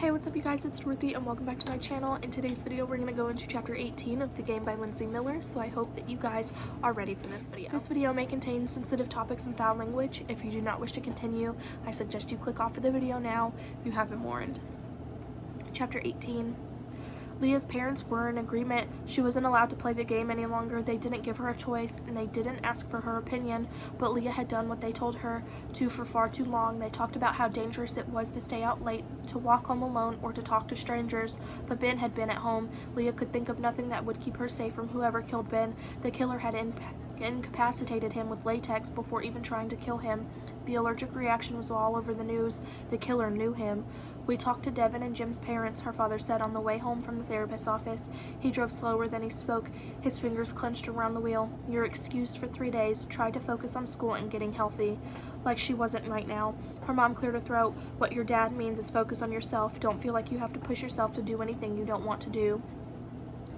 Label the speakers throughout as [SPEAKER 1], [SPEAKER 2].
[SPEAKER 1] Hey, what's up you guys, it's Ruthie and welcome back to my channel. In today's video we're going to go into chapter 18 of the game by Lindsay Miller, so I hope that you guys are ready for this video. This video may contain sensitive topics and foul language. If you do not wish to continue, I suggest you click off of the video now if you haven't warned. Chapter 18. Leah's parents were in agreement. She wasn't allowed to play the game any longer. They didn't give her a choice, and they didn't ask for her opinion, but Leah had done what they told her to for far too long. They talked about how dangerous it was to stay out late, to walk home alone, or to talk to strangers, but Ben had been at home. Leah could think of nothing that would keep her safe from whoever killed Ben. The killer had incapacitated him with latex before even trying to kill him. The allergic reaction was all over the news. The killer knew him. "We talked to Devin and Jim's parents," her father said on the way home from the therapist's office. He drove slower than he spoke, his fingers clenched around the wheel. "You're excused for 3 days. Try to focus on school and getting healthy." Like she wasn't right now. Her mom cleared her throat. "What your dad means is focus on yourself. Don't feel like you have to push yourself to do anything you don't want to do."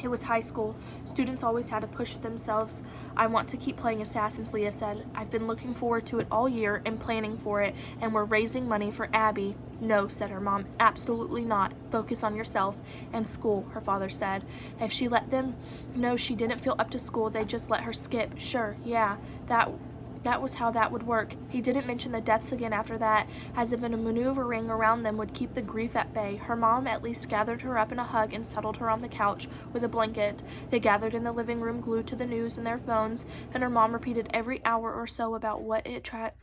[SPEAKER 1] It was high school. Students always had to push themselves. "I want to keep playing Assassins," Leah said. "I've been looking forward to it all year and planning for it, and we're raising money for Abby." "No," said her mom. "Absolutely not. Focus on yourself and school," her father said. If she let them know she didn't feel up to school, they'd just let her skip. Sure, yeah, that was how that would work. He didn't mention the deaths again after that, as if a maneuvering around them would keep the grief at bay. Her mom at least gathered her up in a hug and settled her on the couch with a blanket. They gathered in the living room, glued to the news in their phones, and her mom repeated every hour or so about what a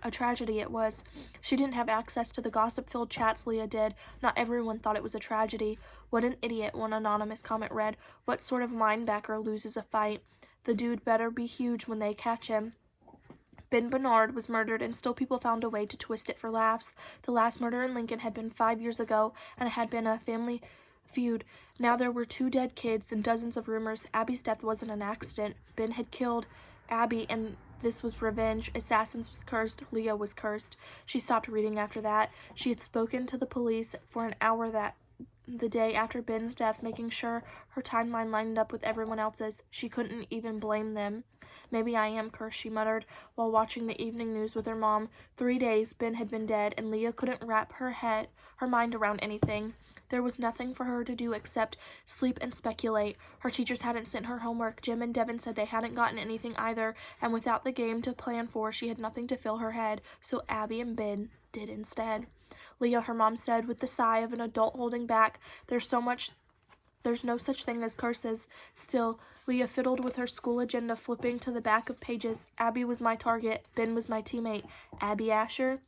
[SPEAKER 1] tragedy it was. She didn't have access to the gossip-filled chats Leah did. Not everyone thought it was a tragedy. "What an idiot," one anonymous comment read. "What sort of linebacker loses a fight? The dude better be huge when they catch him." Ben Bernard was murdered, and still people found a way to twist it for laughs. The last murder in Lincoln had been 5 years ago, and it had been a family feud. Now there were 2 dead kids and dozens of rumors. Abby's death wasn't an accident. Ben had killed Abby, and this was revenge. Assassins was cursed. Leah was cursed. She stopped reading after that. She had spoken to the police for an hour the day after Ben's death, making sure her timeline lined up with everyone else's. She couldn't even blame them. "Maybe I am cursed," she muttered while watching the evening news with her mom. 3 days Ben had been dead, and Leah couldn't wrap her mind around anything. There was nothing for her to do except sleep and speculate. Her teachers hadn't sent her homework. Jim and Devin said they hadn't gotten anything either, and without the game to plan for, she had nothing to fill her head, so Abby and Ben did instead. "Leah," her mom said with the sigh of an adult holding back, There's no such thing as curses." Still, Leah fiddled with her school agenda, flipping to the back of pages. "Abby was my target. Ben was my teammate. Abby Asher,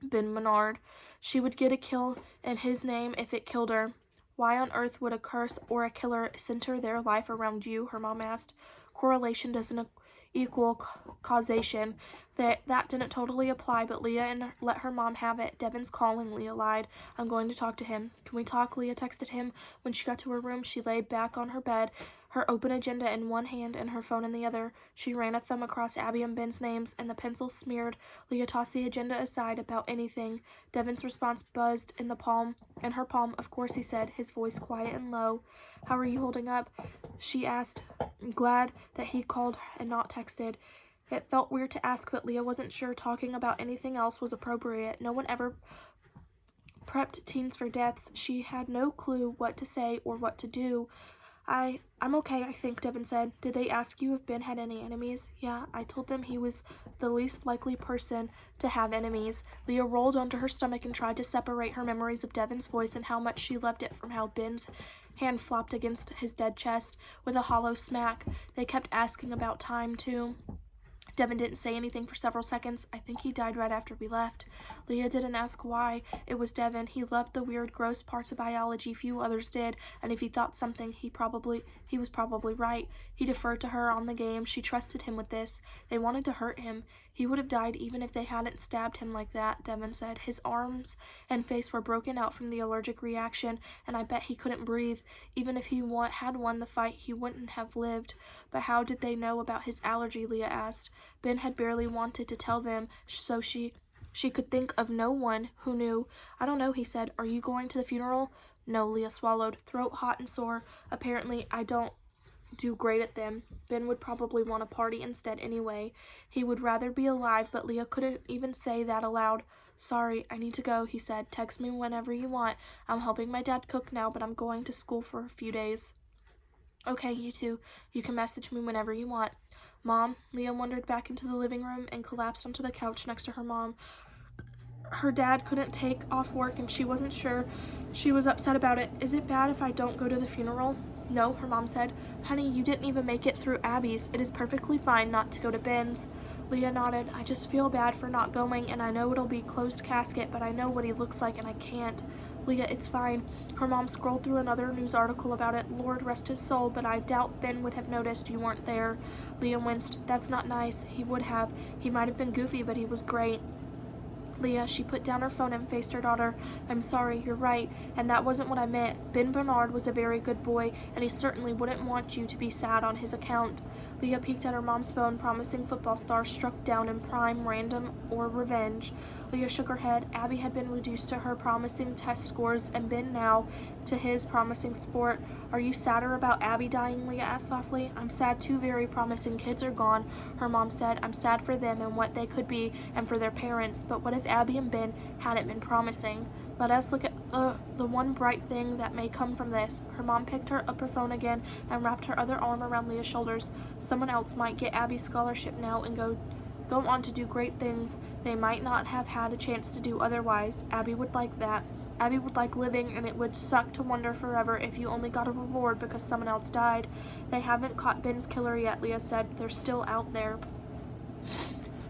[SPEAKER 1] Ben Bernard. She would get a kill in his name if it killed her." "Why on earth would a curse or a killer center their life around you?" her mom asked. "Correlation doesn't equal causation." That didn't totally apply, but Leah let her mom have it. "Devin's calling," Leah lied. "I'm going to talk to him." "Can we talk?" Leah texted him. When she got to her room, she laid back on her bed, her open agenda in one hand and her phone in the other. She ran a thumb across Abby and Ben's names, and the pencil smeared. Leah tossed the agenda aside. About anything. Devin's response buzzed in her palm. "Of course," he said, his voice quiet and low. "How are you holding up?" she asked, glad that he called and not texted. It felt weird to ask, but Leah wasn't sure talking about anything else was appropriate. No one ever prepped teens for deaths. She had no clue what to say or what to do. I'm okay, I think," Devin said. "Did they ask you if Ben had any enemies?" "Yeah, I told them he was the least likely person to have enemies." Leah rolled onto her stomach and tried to separate her memories of Devin's voice and how much she loved it from how Ben's hand flopped against his dead chest with a hollow smack. They kept asking about time, too. Devin didn't say anything for several seconds. "I think he died right after we left." Leah didn't ask why. It was Devin. He loved the weird, gross parts of biology few others did, and if he thought something, he was probably right. He deferred to her on the game. She trusted him with this. They wanted to hurt him. "He would have died even if they hadn't stabbed him like that," Devin said. "His arms and face were broken out from the allergic reaction, and I bet he couldn't breathe. Even if he had won the fight, he wouldn't have lived." "But how did they know about his allergy?" Leah asked. Ben had barely wanted to tell them, so she could think of no one who knew. "I don't know," he said. "Are you going to the funeral?" "No," Leah swallowed, throat hot and sore. "Apparently I don't do great at them. Ben would probably want a party instead anyway. He would rather be alive," but Leah couldn't even say that aloud. Sorry, I need to go, he said. Text me whenever you want. I'm helping my dad cook now, but I'm going to school for a few days. Okay, you two. You can message me whenever you want. Mom? Leah wandered back into the living room and collapsed onto the couch next to her mom. Her dad couldn't take off work and she wasn't sure. She was upset about it. Is it bad if I don't go to the funeral? No, her mom said. Honey, you didn't even make it through Abby's. It is perfectly fine not to go to Ben's. Leah nodded. I just feel bad for not going, and I know it'll be closed casket, but I know what he looks like and I can't. Leah, it's fine. Her mom scrolled through another news article about it. Lord rest his soul, but I doubt Ben would have noticed you weren't there. Leah winced. That's not nice. He would have. He might have been goofy, but he was great. Leah, she put down her phone and faced her daughter. I'm sorry, you're right, and that wasn't what I meant. Ben Bernard was a very good boy, and he certainly wouldn't want you to be sad on his account. Leah peeked at her mom's phone. Promising football star struck down in prime, random, or revenge. Leah shook her head. Abby had been reduced to her promising test scores, and Ben now to his promising sport. Are you sadder about Abby dying? Leah asked softly. I'm sad 2 very promising kids are gone, her mom said. I'm sad for them and what they could be, and for their parents, but what if Abby and Ben hadn't been promising? Let us look at the one bright thing that may come from this. Her mom picked up her phone again and wrapped her other arm around Leah's shoulders. Someone else might get Abby's scholarship now and go on to do great things they might not have had a chance to do otherwise. Abby would like that. Abby would like living, and it would suck to wonder forever if you only got a reward because someone else died. They haven't caught Ben's killer yet, Leah said. They're still out there.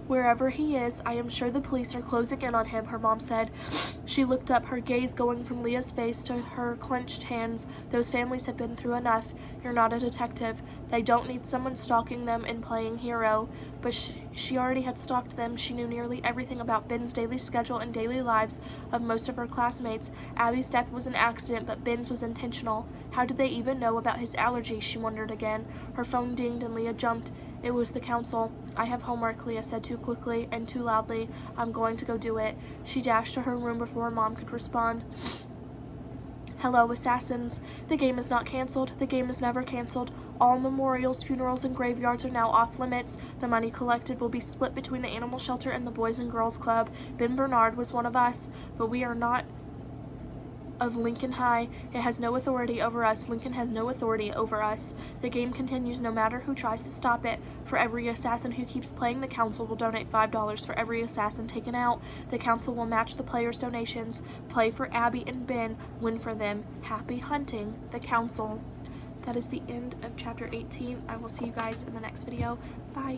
[SPEAKER 1] Wherever he is, I am sure the police are closing in on him, her mom said. She looked up, her gaze going from Leah's face to her clenched hands. Those families have been through enough. You're not a detective. They don't need someone stalking them and playing hero. But she already had stalked them. She knew nearly everything about Ben's daily schedule and daily lives of most of her classmates. Abby's death was an accident, but Ben's was intentional. How did they even know about his allergy? She wondered again. Her phone dinged and Leah jumped. It was the council. I have homework, Leah said too quickly and too loudly. I'm going to go do it. She dashed to her room before her mom could respond. Hello, assassins. The game is not canceled. The game is never canceled. All memorials, funerals, and graveyards are now off limits. The money collected will be split between the animal shelter and the Boys and Girls Club. Ben Bernard was one of us, but we are not of Lincoln High. It has no authority over us. Lincoln has no authority over us. The game continues no matter who tries to stop it. For every assassin who keeps playing, the council will donate $5 for every assassin taken out. The council will match the players' donations. Play for Abby and Ben. Win for them. Happy hunting, the council. That is the end of chapter 18. I will see you guys in the next video. Bye.